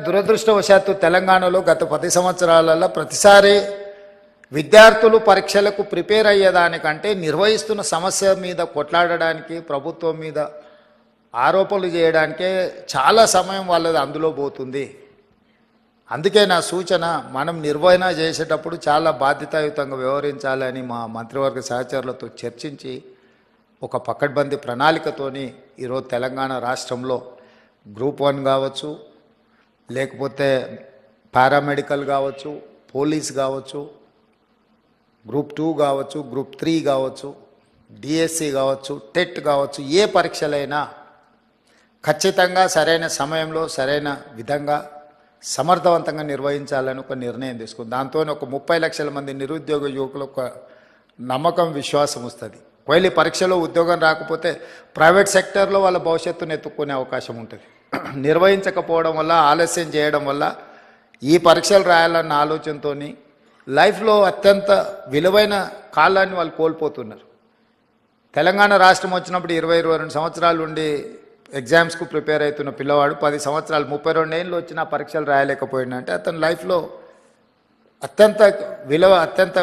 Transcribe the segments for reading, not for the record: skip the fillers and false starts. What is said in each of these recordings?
దురదృష్టవశాత్తు తెలంగాణలో గత 10 సంవత్సరాలలో ప్రతిసారి విద్యార్థులు పరీక్షలకు ప్రిపేర్ అయ్యేదానికంటే నిర్వహిస్తున్న సమస్య మీద కొట్లాడడానికి ప్రభుత్వం మీద ఆరోపణలు చేయడానికే చాలా సమయం వాళ్ళది అందులో పోతుంది. అందుకే నా సూచన, మనం నిర్వహణ చేసేటప్పుడు చాలా బాధ్యతాయుతంగా వ్యవహరించాలని మా మంత్రివర్గ సహచరులతో చర్చించి ఒక పకడ్బందీ ప్రణాళికతోని ఈరోజు తెలంగాణ రాష్ట్రంలో గ్రూప్ 1 కావచ్చు, లేకపోతే పారామెడికల్ కావచ్చు, పోలీస్ కావచ్చు, గ్రూప్ 2 కావచ్చు, గ్రూప్ 3 కావచ్చు, డిఎస్సి కావచ్చు, టెట్ కావచ్చు, ఏ పరీక్షలైనా ఖచ్చితంగా సరైన సమయంలో సరైన విధంగా సమర్థవంతంగా నిర్వహించాలని ఒక నిర్ణయం తీసుకుంది. దాంతో ఒక 30 లక్షల మంది నిరుద్యోగ యువకులకు ఒక నమ్మకం, విశ్వాసం వస్తుంది. ఒకవేళ ఈ పరీక్షలో ఉద్యోగం రాకపోతే ప్రైవేట్ సెక్టర్లో వాళ్ళ భవిష్యత్తును ఎత్తుక్కునే అవకాశం ఉంటుంది. నిర్వహించకపోవడం వల్ల, ఆలస్యం చేయడం వల్ల ఈ పరీక్షలు రాయాలన్న ఆలోచనతో లైఫ్లో అత్యంత విలువైన కాలాన్ని వాళ్ళు కోల్పోతున్నారు. తెలంగాణ రాష్ట్రం వచ్చినప్పుడు 22 సంవత్సరాలు ఉండి ఎగ్జామ్స్కు ప్రిపేర్ అవుతున్న పిల్లవాడు 10 సంవత్సరాలు 32 ఏళ్ళు వచ్చిన పరీక్షలు రాయలేకపోయినంటే అతని లైఫ్లో అత్యంత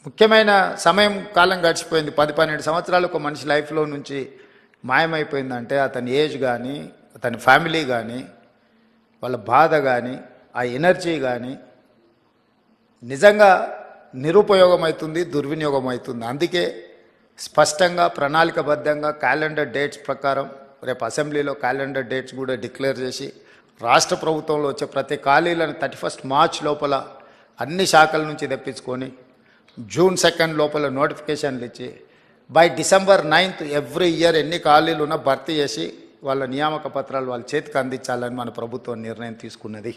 ముఖ్యమైన సమయం కాలం గడిచిపోయింది. 10-12 సంవత్సరాలు ఒక మనిషి లైఫ్లో నుంచి మాయమైపోయిందంటే అతని ఏజ్ కానీ, అతని ఫ్యామిలీ కానీ, వాళ్ళ బాధ కానీ, ఆ ఎనర్జీ కానీ నిజంగా నిరుపయోగం అవుతుంది, దుర్వినియోగం అవుతుంది. అందుకే స్పష్టంగా ప్రణాళికబద్ధంగా క్యాలెండర్ డేట్స్ ప్రకారం రేపు అసెంబ్లీలో క్యాలెండర్ డేట్స్ కూడా డిక్లేర్ చేసి రాష్ట్ర ప్రభుత్వంలో వచ్చే ప్రతి ఖాళీలను 31 మార్చ్ లోపల అన్ని శాఖల నుంచి తెప్పించుకొని జూన్ 2 లోపల నోటిఫికేషన్లు ఇచ్చి బై డిసెంబర్ 9 ఎవ్రీ ఇయర్ ఎన్ని ఖాళీలు ఉన్నా భర్తీ చేసి వాళ్ళ నియామక పత్రాలు వాళ్ళ చేతికి అందించాలని మన ప్రభుత్వం నిర్ణయం తీసుకున్నది.